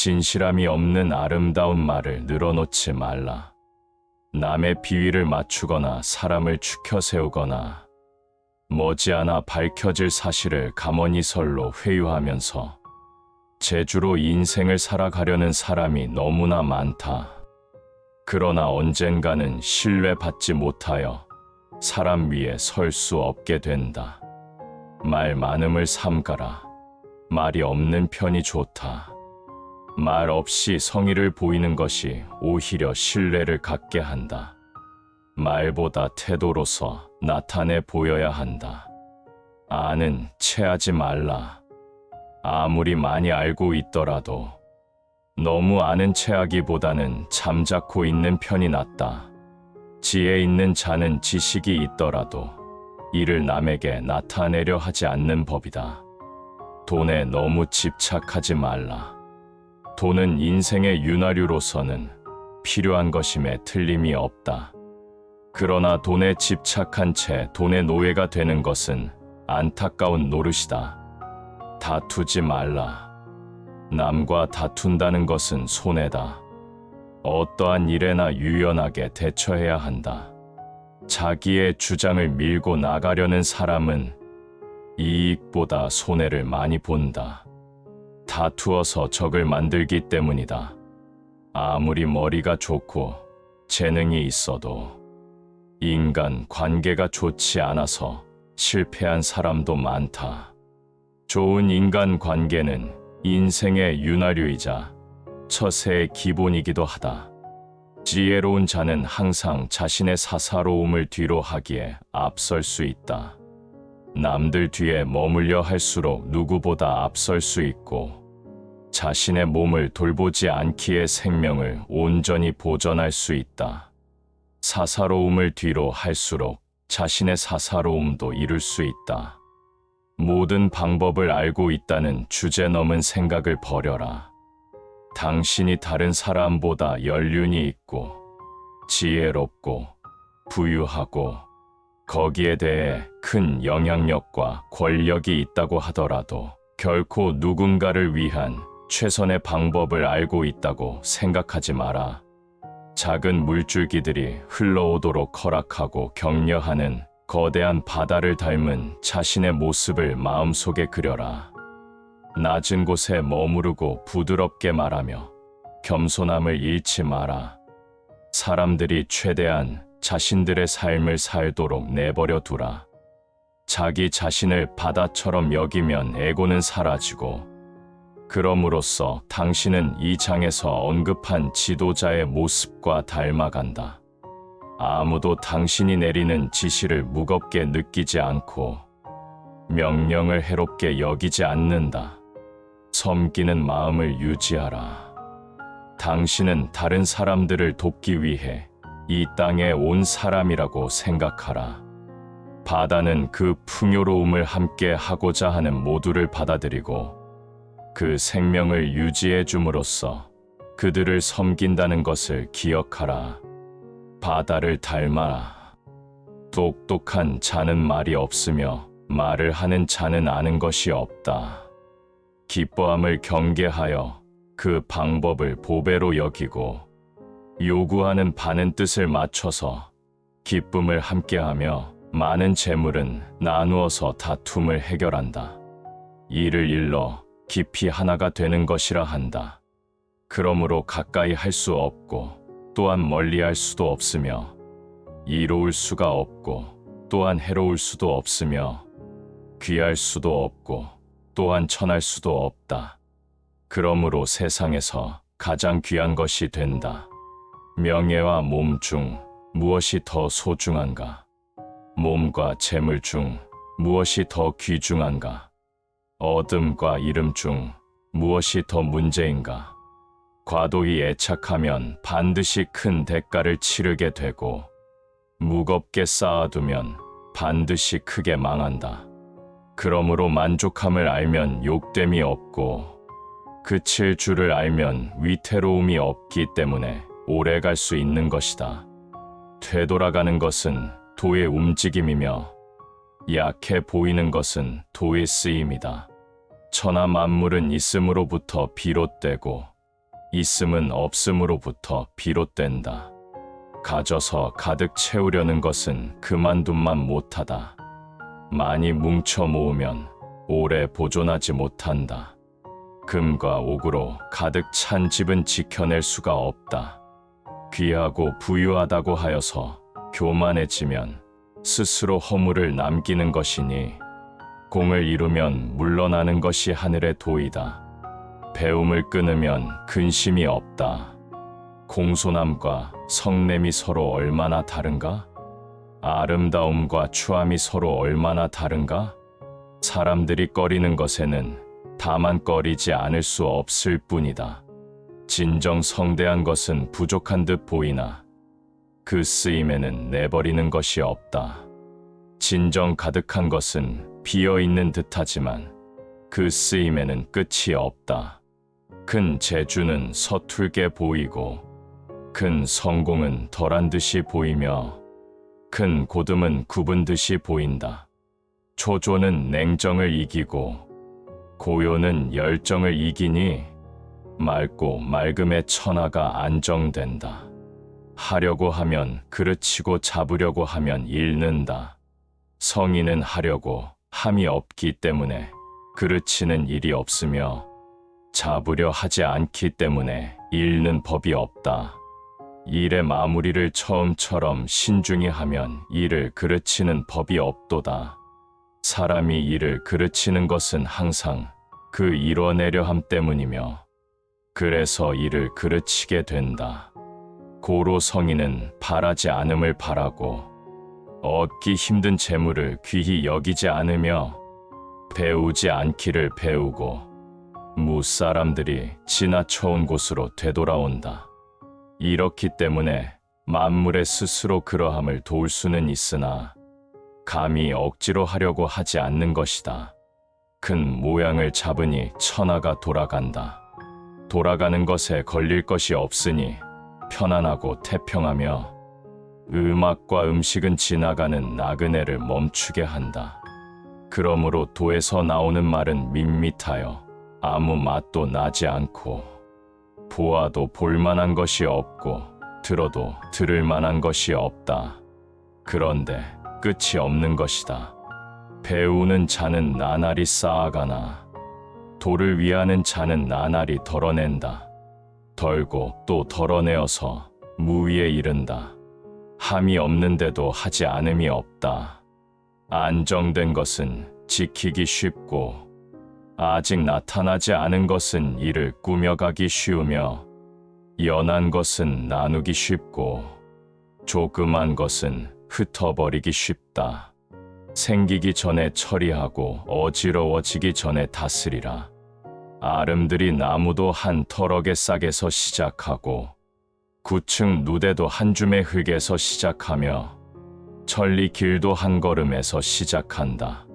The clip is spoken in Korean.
진실함이 없는 아름다운 말을 늘어놓지 말라. 남의 비위를 맞추거나 사람을 추켜 세우거나 머지않아 밝혀질 사실을 가머니설로 회유하면서 재주로 인생을 살아가려는 사람이 너무나 많다. 그러나 언젠가는 신뢰받지 못하여 사람 위에 설 수 없게 된다. 말 많음을 삼가라. 말이 없는 편이 좋다. 말 없이 성의를 보이는 것이 오히려 신뢰를 갖게 한다. 말보다 태도로서 나타내 보여야 한다. 아는 체하지 말라. 아무리 많이 알고 있더라도 너무 아는 체하기보다는 잠자코 있는 편이 낫다. 지혜 있는 자는 지식이 있더라도 이를 남에게 나타내려 하지 않는 법이다. 돈에 너무 집착하지 말라. 돈은 인생의 윤활유로서는 필요한 것임에 틀림이 없다. 그러나 돈에 집착한 채 돈의 노예가 되는 것은 안타까운 노릇이다. 다투지 말라. 남과 다툰다는 것은 손해다. 어떠한 일에나 유연하게 대처해야 한다. 자기의 주장을 밀고 나가려는 사람은 이익보다 손해를 많이 본다. 다투어서 적을 만들기 때문이다. 아무리 머리가 좋고 재능이 있어도 인간 관계가 좋지 않아서 실패한 사람도 많다. 좋은 인간 관계는 인생의 윤활유이자 처세의 기본이기도 하다. 지혜로운 자는 항상 자신의 사사로움을 뒤로 하기에 앞설 수 있다. 남들 뒤에 머물려 할수록 누구보다 앞설 수 있고 자신의 몸을 돌보지 않기에 생명을 온전히 보존할 수 있다. 사사로움을 뒤로 할수록 자신의 사사로움도 이룰 수 있다. 모든 방법을 알고 있다는 주제넘은 생각을 버려라. 당신이 다른 사람보다 연륜이 있고 지혜롭고 부유하고 거기에 대해 큰 영향력과 권력이 있다고 하더라도 결코 누군가를 위한 최선의 방법을 알고 있다고 생각하지 마라. 작은 물줄기들이 흘러오도록 허락하고 격려하는 거대한 바다를 닮은 자신의 모습을 마음속에 그려라. 낮은 곳에 머무르고 부드럽게 말하며 겸손함을 잃지 마라. 사람들이 최대한 자신들의 삶을 살도록 내버려 두라. 자기 자신을 바다처럼 여기면 에고는 사라지고 그럼으로써 당신은 이 장에서 언급한 지도자의 모습과 닮아간다. 아무도 당신이 내리는 지시를 무겁게 느끼지 않고 명령을 해롭게 여기지 않는다. 섬기는 마음을 유지하라. 당신은 다른 사람들을 돕기 위해 이 땅에 온 사람이라고 생각하라. 바다는 그 풍요로움을 함께 하고자 하는 모두를 받아들이고 그 생명을 유지해 줌으로써 그들을 섬긴다는 것을 기억하라. 바다를 닮아라. 똑똑한 자는 말이 없으며 말을 하는 자는 아는 것이 없다. 기뻐함을 경계하여 그 방법을 보배로 여기고 요구하는 바는 뜻을 맞춰서 기쁨을 함께하며 많은 재물은 나누어서 다툼을 해결한다. 이를 일러 깊이 하나가 되는 것이라 한다. 그러므로 가까이 할 수 없고 또한 멀리 할 수도 없으며 이로울 수가 없고 또한 해로울 수도 없으며 귀할 수도 없고 또한 천할 수도 없다. 그러므로 세상에서 가장 귀한 것이 된다. 명예와 몸 중 무엇이 더 소중한가? 몸과 재물 중 무엇이 더 귀중한가? 어둠과 이름 중 무엇이 더 문제인가? 과도히 애착하면 반드시 큰 대가를 치르게 되고 무겁게 쌓아두면 반드시 크게 망한다. 그러므로 만족함을 알면 욕됨이 없고 그칠 줄을 알면 위태로움이 없기 때문에 오래 갈 수 있는 것이다. 되돌아가는 것은 도의 움직임이며 약해 보이는 것은 도의 쓰임이다. 천하 만물은 있음으로부터 비롯되고 있음은 없음으로부터 비롯된다. 가져서 가득 채우려는 것은 그만둠만 못하다. 많이 뭉쳐 모으면 오래 보존하지 못한다. 금과 옥으로 가득 찬 집은 지켜낼 수가 없다. 귀하고 부유하다고 하여서 교만해지면 스스로 허물을 남기는 것이니 공을 이루면 물러나는 것이 하늘의 도이다. 배움을 끊으면 근심이 없다. 공손함과 성냄이 서로 얼마나 다른가? 아름다움과 추함이 서로 얼마나 다른가? 사람들이 꺼리는 것에는 다만 꺼리지 않을 수 없을 뿐이다. 진정 성대한 것은 부족한 듯 보이나 그 쓰임에는 내버리는 것이 없다. 진정 가득한 것은 비어있는 듯하지만 그 쓰임에는 끝이 없다. 큰 재주는 서툴게 보이고 큰 성공은 덜한 듯이 보이며 큰 고듬은 굽은 듯이 보인다. 초조는 냉정을 이기고 고요는 열정을 이기니 맑고 맑음의 천하가 안정된다. 하려고 하면 그르치고 잡으려고 하면 잃는다. 성인은 하려고 함이 없기 때문에 그르치는 일이 없으며 잡으려 하지 않기 때문에 잃는 법이 없다. 일의 마무리를 처음처럼 신중히 하면 일을 그르치는 법이 없도다. 사람이 일을 그르치는 것은 항상 그 이뤄내려 함 때문이며 그래서 일을 그르치게 된다. 고로 성인은 바라지 않음을 바라고 얻기 힘든 재물을 귀히 여기지 않으며 배우지 않기를 배우고 무사람들이 지나쳐온 곳으로 되돌아온다. 이렇기 때문에 만물의 스스로 그러함을 도울 수는 있으나 감히 억지로 하려고 하지 않는 것이다. 큰 모양을 잡으니 천하가 돌아간다. 돌아가는 것에 걸릴 것이 없으니 편안하고 태평하며 음악과 음식은 지나가는 나그네를 멈추게 한다. 그러므로 도에서 나오는 말은 밋밋하여 아무 맛도 나지 않고 보아도 볼만한 것이 없고 들어도 들을 만한 것이 없다. 그런데 끝이 없는 것이다. 배우는 자는 나날이 쌓아가나 도를 위하는 자는 나날이 덜어낸다. 덜고 또 덜어내어서 무위에 이른다. 함이 없는데도 하지 않음이 없다. 안정된 것은 지키기 쉽고 아직 나타나지 않은 것은 이를 꾸며가기 쉬우며 연한 것은 나누기 쉽고 조그만 것은 흩어버리기 쉽다. 생기기 전에 처리하고 어지러워지기 전에 다스리라. 아름드리 나무도 한 터럭의 싹에서 시작하고 구층 누대도 한 줌의 흙에서 시작하며 천리 길도 한 걸음에서 시작한다.